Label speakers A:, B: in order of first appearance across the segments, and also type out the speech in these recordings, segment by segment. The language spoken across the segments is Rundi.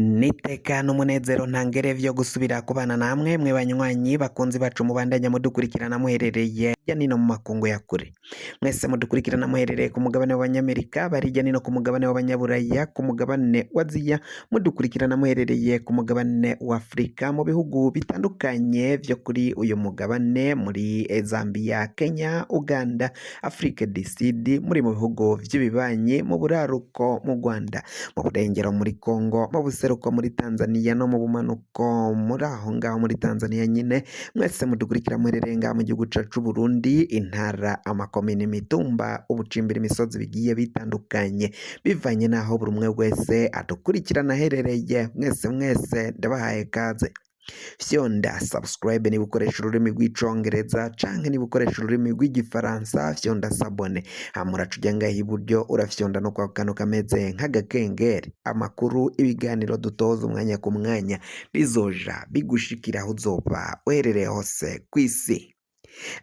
A: Niteka n'umunezero ntangere vyo gusubira kubana namwe mwe banywanyi bakunzi bacu mubandanya mudukurikirana muherereye hirya nino mu makungu ya kure. Mwese mudukurikirana muherereye ku mugabane w'abanyamerika, bari hirya nino ku mugabane w'abanyaburaya, ku mugabane wa Aziya, mudukurikirana muherereye ku mugabane wa Afurika, mu bihugu bitandukanye vyo kuri uyu mugabane, muri Zambia, Kenya, Uganda, Afrique du Sud, muri mu bihugu vy'ibibanyi, mu buraruko mu Rwanda, mu burengero muri Congo, mu buseruko muri Tanzania no mu bumanuko muri aho ngaho muri Tanzania nyine. Mwese mudukurikira muherereye ngaha mu gihugu cacu Burundi, intara, amakomine, imitumba, ubucimbira, imisozi bigiye bitandukanye bivanye naho buri umwe wese adukurikirana aherereye. Mwese ndabahaye kaze. Fyonda subscribe niba ukoresha ururimi rw'icongereza canke niba ukoresha ururimi rw'igifaransa, fyonda sabone, hamura cuja ngaha iburyo urafyonda no kwa kano kameze nk'agakengeri. Amakuru, ibiganiro dutoza umwanya ku mwanya bizoja bigushikira aho uzoba uherereye hose kw'isi.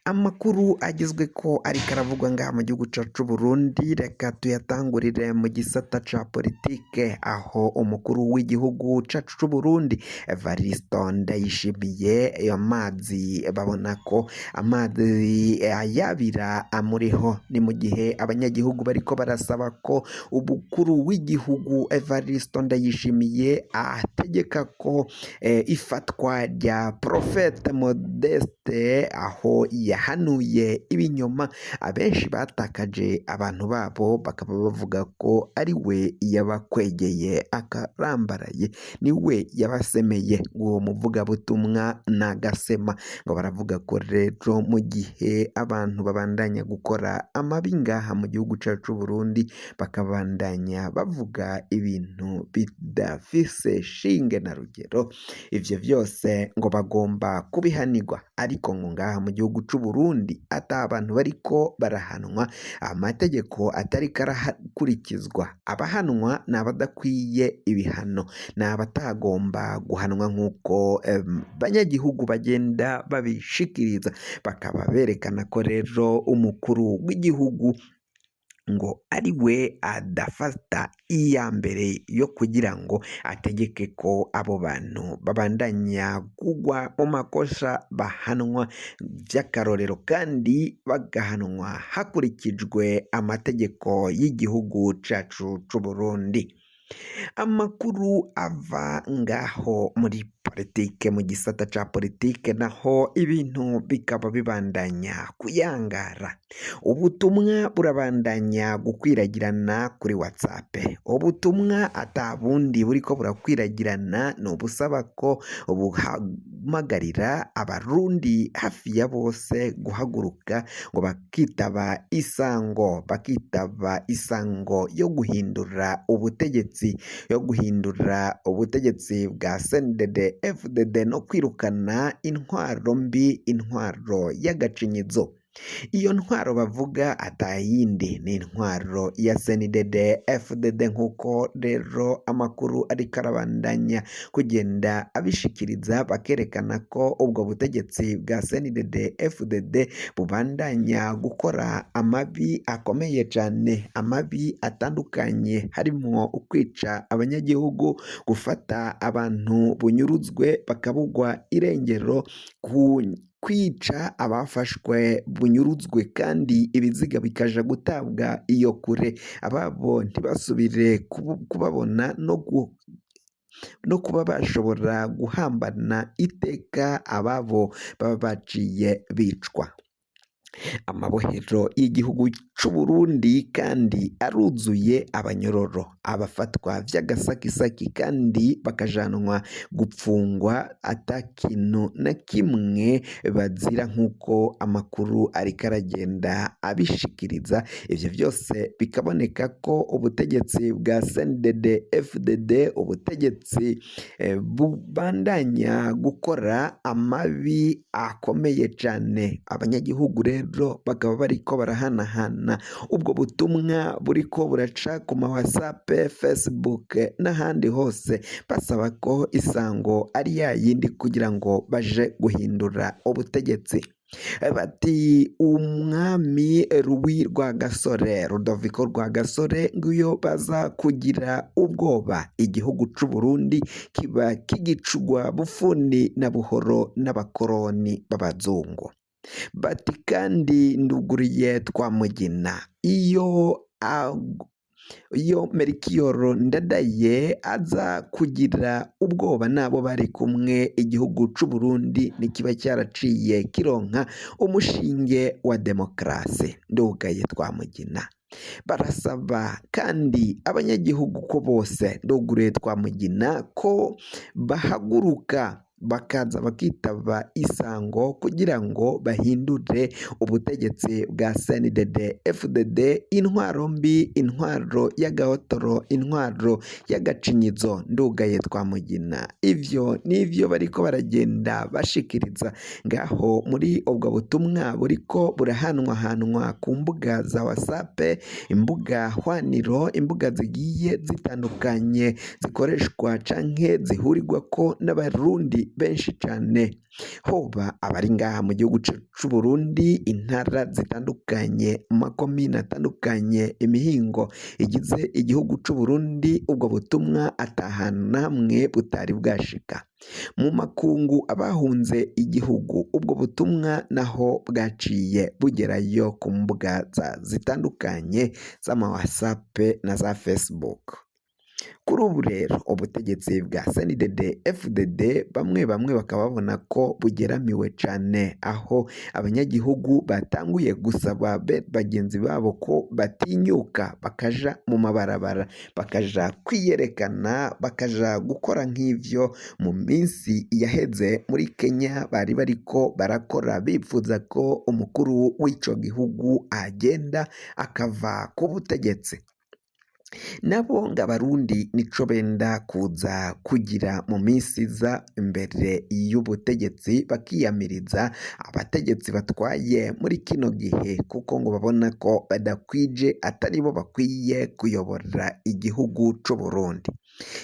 A: Amakuru agizwe ko ariko aravugwa ngaha mu gihugu cacu Burundi, reka tuyatangurire mu gisata ca politike, aho umukuru w'igihugu cacu c'Uburundi Evariste Ndayishimiye amazi babona ko amazi ayabira amuriho. Ni mu gihe abanyagihugu bariko barasaba ko umukuru w'igihugu Evariste Ndayishimiye ategeka ko ifatwa rya Prophète Modeste, aho yahanuye ibinyoma abenshi batakaje abantu babo, bakaba bavuga ko ari we yabakwegeye akarambaraye, ni we yabasemeye. Uwo muvugabutumwa nagasema ngo baravuga ko rero mu gihe abantu babandanya gukora amabi ngaha mu gihugu cacu Burundi, bakabandanya bavuga ibintu bidafise shinge na rugero, ivyo vyose ngo bagomba kubihanirwa. Ariko ngo ngaha mu gihugu c'u Burundi ata abantu bariko barahanwa, amategeko atariko arakurikizwa, abahanwa ni abadakwiye ibihano, ni abatagomba guhanwa nk'uko banyagihugu bagenda babishikiriza. Bakaba berekana ko rero umukuru w'igihugu ngo ari we adafata iya mbere yo kugira ngo ategeke ko abo bantu babandanya kugwa mu makosa bahanwa vy'akarorero, kandi bagahanwa hakurikijwe amategeko y'igihugu cacu c'Uburundi. Amakuru ava ngaho muri politike, mu gisata ca politike naho ibintu bikaba bibandanya kuyangara. Ubutumwa burabandanya gukwiragirana kuri WhatsApp. Ubutumwa atabundi buriko burakwiragirana, ni ubusaba ko buhamagarira abarundi hafi ya bose guhaguruka ngo bakitaba isango yo guhindura ubutegetsi, yo guhindura ubutegetsi bwa CNDD FDD no kwirukana intwaro mbi, intwaro y'agacinyizo. Iyo ntwaro bavuga atayindi ni intwaro ya CNDD FDD, nk'uko rero amakuru ariko arabandanya kugenda abishikiriza, bakerekana ko ubwo butegetsi bwa CNDD FDD bubandanya gukora amabi akomeye cane, amabi atandukanye, harimo ukwica abanyagihugu, gufata abantu bunyuruzwe bakabugwa irengero, kwica abafashwe bunyuruzwe kandi ibiziga bikaja gutabwa iyo kure, ababo ntibasubire kubabona no kuba bashobora guhambana iteka ababo baba baciye bicwa. Amabohero y'igihugu c'u Burundi kandi aruzuye abanyororo, abafatwa vy'agasakisaki kandi bakajanwa gupfungwa atakintu na kimwe bazira, nk'uko amakuru ariko aragenda abishikiriza. Ivyo vyose bikaboneka ko ubutegetsi bwa CNDD FDD, ubutegetsi bubandanya gukora amabi akomeye cane. Abanyagihugu rero bakaba bariko barahanahana ubwo butumwa buriko buraca ku ma WhatsApp, Facebook n'ahandi hose, basaba ko isango ari yayindi kugira ngo baje guhindura ubutegetsi. bati umwami Louis Rwagasore Rudoviko Rwagasore nguyo baza kugira ubwoba igihugu c'u Burundi kiba kigicugwa bufuni na buhoro n'abakoroni b'abazungu. Bati kandi nduguriye Twamugina iyo Melchior Ndadaye aza kugira ubwoba nabo bari kumwe, igihugu c'u Burundi nikiba cyaraciye kironka umushinge wa demokarasi. Ndugaye Twamugina barasaba kandi abanyagihugu ko bose nduguriye Twamugina ko bahaguruka bakaza bakitaba isango kugira ngo bahindure ubutegetsi bwa CNDD FDD, intwaro mbi, intwaro y'agahotoro, intwaro y'agacinyizo. Ndugaye Twamugina ivyo nivyo bariko baragenda bashikiriza ngaho muri ubwo butumwa buriko burahanwahanwa ku mbuga za WhatsApp, imbuga hwaniro, imbuga zigiye zitandukanye zikoreshwa canke zihurirwako n'abarundi benshi cyane, hoba abari ngaha mu gihugu c'u Burundi, intara zitandukanye, makomine atandukanye, imihingo igize igihugu c'u Burundi. Ubwo butumwa atahantu namwe butari bwashika mu makungu, abahunze igihugu ubwo butumwa naho bwaciye bugerayo ku mbuga zitandukanye z'ama WhatsApp na za Facebook. Kuri ubu rero ubutegetsi bwa CNDD FDD bamwe bakaba babona ko bugeramiwe cyane, aho abanyagihugu batanguye gusaba bagenzi babo ko batinyuka bakaja mu mabarabara, bakaja kwiyerekana, bakaja gukora nk'ivyo mu minsi yaheze muri Kenya bari bariko barakora, bipfuza ko umukuru w'ico gihugu agenda akava ku butegetsi. Nabo ng'abarundi nico benda kuza kugira mu minsi iza imbere y'ubutegetsi, bakiyamiriza abategetsi batwaye muri kino gihe, kuko ngo babona ko badakwije, atari bo bakwiye kuyobora igihugu c'u Burundi.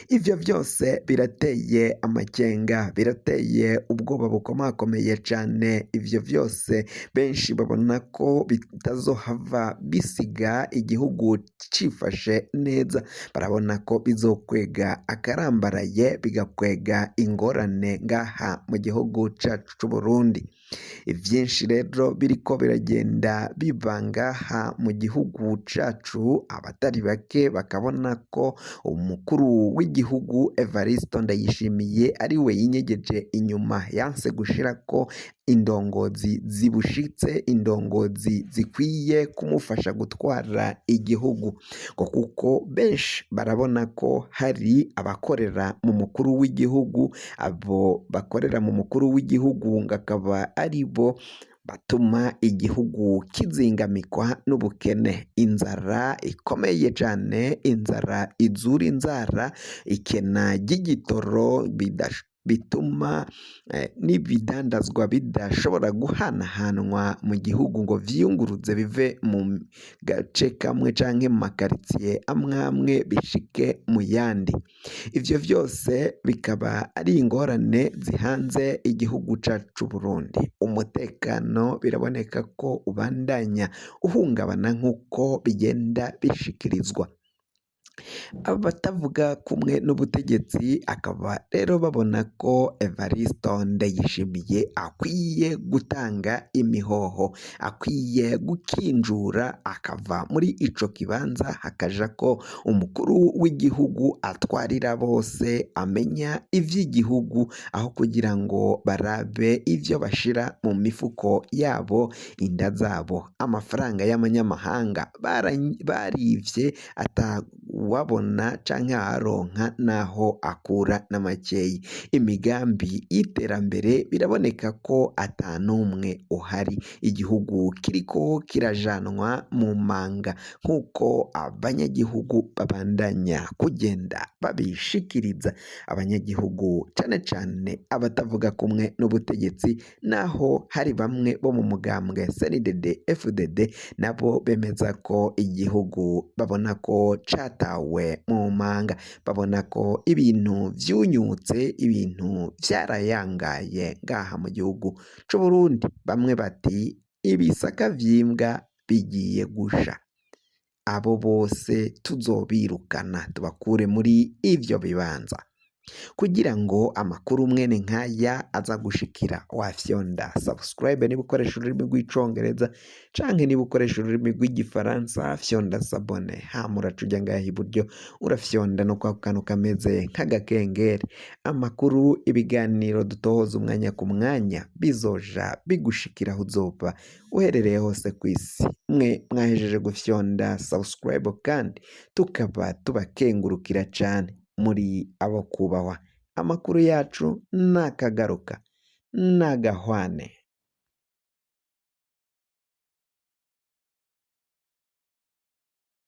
A: Ivyo byose birateye amakenga, birateye ubwoba bukomakomeye cyane. Ivyo byose benshi babona ko bitazohava bisiga igihugu cifashe neza, barabona ko bizokwega akarambaraye, bigakwega ingorane ngaha mu gihugu cacu c'u Burundi. Ivyinshi rero biriko biragenda biba ngaha mu gihugu cacu, abatari bake bakabona ko umukuru w'igihugu Evariste Ndayishimiye ari we yinyegeje inyuma, yanse gushirako indongozi zibushitse, indongozi zikwiye kumufasha gutwara igihugu, ngo kuko benshi barabona ko hari abakorera mu mukuru w'igihugu, abo bakorera mu mukuru w'igihugu ngakaba ari bo batuma igihugu kizingamikwa n'ubukene, inzara ikomeye cyane, inzara izura inzara, ikena ry'igitoro bituma n'ibidandazwa bidashobora guhanahanwa mu gihugu ngo vyiyunguruze bive mu gace kamwe canke mu makaritsiye amwe bishike mu yandi. Ivyo vyose bikaba ari ingorane zihanze igihugu cacu Burundi. Umutekano biraboneka ko ubandanya uhungabana nk'uko bigenda bishikirizwa. Abatavuga kumwe n'ubutegetsi akaba rero babona ko Evariste Ndayishimiye akwiye gutanga imihoho, akwiye gukinjura akava muri ico kibanza, hakaja ko umukuru w'igihugu atwarira bose, amenya ivy'igihugu, aho kugira ngo barabe ivyo bashira mu mifuko yabo, inda zabo. Amafaranga y'amanyamahanga barivye wabona canke aronka naho akura n'amakeyi. Imigambi y'iterambere biraboneka ko atanumwe uhari, igihugu kiriko kirajanwa mu manga nk'uko abanyagihugu babandanya kugenda babishikiriza. Abanyagihugu cane cane abatavuga kumwe n'ubutegetsi, naho hari bamwe bo mu mugambwe CNDD FDD nabo bemeza ko igihugu babona ko cata batawe mu manga, babona ko ibintu vyunyutse, ibintu vyarayangaye ngaha mu gihugu c'Uburundi. Bamwe bati ibisaka vy'imbwa bigiye gusha, abo bose tuzobirukana tubakure muri ivyo bibanza. Kugira ngo amakuru mwene nkaya aza gushikira, wafyonda subscribe niba ukoresha ururimi rw'icongereza, canke niba ukoresha ururimi rw'igifaransa fyonda sabone, hama uraca uja ngaha iburyo urafyonda no kwa kantu kameze nk'agakengeri. Amakuru, ibiganiro dutohoza umwanya ku mwanya bizoja bigushikira aho uzoba uherereye hose kw'isi. Mwe mwahejeje gufyonda subscribe kandi tukaba tubakengurukira cane, muri abo kubahwa. Amakuru yacu nakagaruka nagahwane.